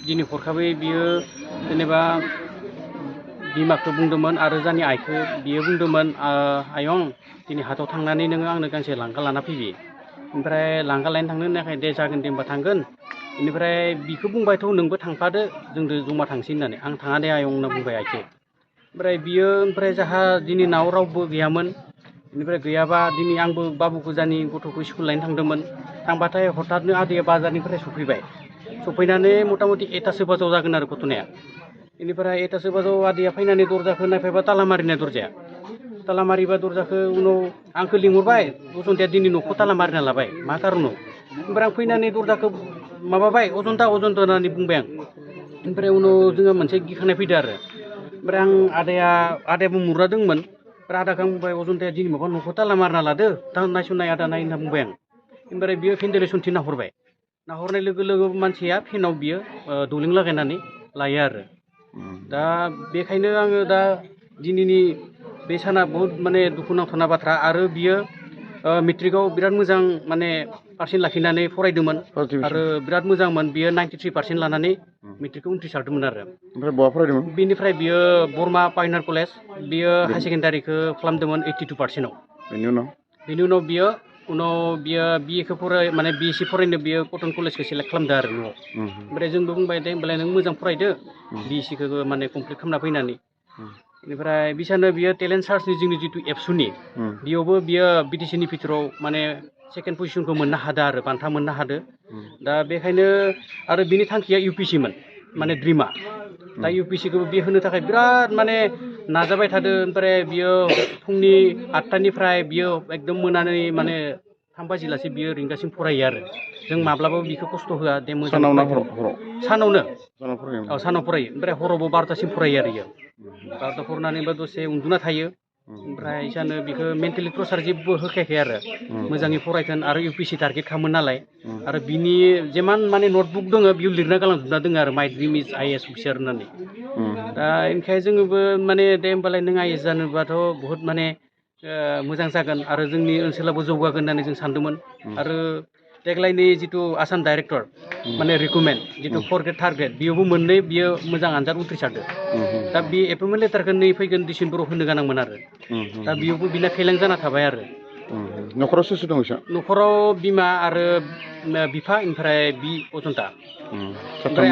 दिनै हरखाबै बियो जेनेबा बिमाखौ बुंदोंमोन आरो जोंनि आइखौ बियो बुंदोंमोन आयं दिनै हाथाव थांनानै नोङो आंनो गांसे लांगा लाना फैबि ओमफ्राय लांगा लायनो थांनो होननायखाय दे जागोन दे होनबा थांगोन बेनिफ्राय बिखौ बुंबायथ' नोंबो थांफादो जोंजों जमा थांसै होननानै आं थाङा दे आयं होनना बुंबाय आइखौ ओमफ्राय बियो ओमफ्राय जाहा दिनै नाव रावबो गैयामोन बेनिफ्राय गैयाबा दिनै आंबो बाबुखौ जानि गथ'खौ स्कुल लायनो थांदोंमोन थांबाथाय हठाथनो आदैया बाजारनिफ्राय सफैबाय सफैनानै मथा मथि 1टासो बाजाव जागोन आरो घटनाया बेनिफ्राय 1टासो बाजाव आदैया फैनानै दरजाखौ नायफैबा ताला मारिनाय दरजाया ताला मारिबा दरजाखौ उनाव आंखौ लिंहरबाय अजन्ताया दिनै न'खौ ताला मारिना लाबाय मा कारनाव ओमफ्राय आं फैनानै दरजाखौ माबाबाय अजन्ता होननानै बुंबाय आं ओमफ्राय उनाव जोङो मोनसे गिखांनाय फैदो आरो ओमफ्राय आं आदायाबो मुरा दंमोन ओमफ्राय आदाखौ आं बुंबाय अजन्ताया दिनै माबा न'खौ ताला मारिना लादो दा नायसननाय आदा नाय होनना बुंबाय आं ओमफ्राय बियो भेन्टिलेसनथिं नाहरबाय नाहरनाय लोगो लोगो मानसिया फेनाव बियो दौलें लागायनानै लायो आरो दा बेखायनो आङो दा दिनैनि बे साना बहुद माने दुखु नांथावना बाथ्रा आरो बियो मेट्रिकआव बिराद मोजां माने पारसेन्ट लाखिनानै फरायदोंमोन आरो बिराद मोजांमोन बियो 93% लानानै मेट्रिकखौ उथ्रिसारदोंमोन आरो ओमफ्राय बहा फरायदोंमोन बेनिफ्राय बियो बरमा पाइनार कलेज बियो हायार सेकेन्डारिखौ खालामदोंमोन 82%आव बेनि उनाव बियो बिएखौ माने बिएससि फरायनो बियो कटन कलेजखौ सेलेक्ट खालामदो आरो न'आव ओमफ्राय जोंबो बुंबाय दे होनबालाय नों मोजां फरायदो बिएससिखौ माने कमप्लिट खालामना फैनानै बेनिफ्राय बिसानो बियो टेलेन्ट सार्चनि जोंनि जिथु एबसुनि बेयावबो बियो बिटिसिनि भितराव माने सेकेन्ड पजिसनखौ मोननो हादों आरो बान्था मोननो हादों दा बेखायनो आरो बिनि थांखिया इउपिसिमोन माने ड्रिमा दा इउपिसिखौबो बे होनो थाखाय बिराद माने नाजाबाय थादों ओमफ्राय बियो फुंनि 8टानिफ्राय बियो एकदम मोनानि माने 3 बाजिलासे बियो रिंगासिम फरायो आरो जों माब्लाबाबो बिखौ खस्थ' होआ दे मोजां सानावनो सानाव फरायो ओमफ्राय हरावबो 12टासिम फरायो आरो इयो 12टा फरायनानैबो दसे उन्दुना थायो ओमफ्राय इसानो बिखौ मेन्टेलि प्रेसार जेबो होखायाखै आरो मोजाङै फरायथों आरो इउपिसि टारगेट खालामो नालाय आरो बिनि जेमान माने नटबुक दङ बेयाव लिरना गालांजोबना दङ आरो माइ ड्रिम इज आइएएस अफिसार होननानै दा ओंखायनो जोङोबो माने दे होमबालाय नों आइएएस जानोबाथ' बहुद माने मोजां जागोन आरो जोंनि ओनसोलावबो जौगागोन होननानै जों सानदोंमोन आरो देग्लायनि जिथु आसाम डाइरेक्टर माने रिक्रुटमेन्ट जिथु 4 ग्रेड 3 ग्रेड बेयावबो मोननै बियो मोजां आनजाद उथ्रिसारदों दा बे एपइन्टमेन्ट लेटारखौ नै फैगोन डिसेम्बराव होनो गोनांमोन आरो दा बेयावबो बिना फेलें जाना थाबाय आरो न'खराव सोर सोर दं बिसा न'खराव बिमा आरो बिफा ओमफ्राय अजन्ता ओमफ्राय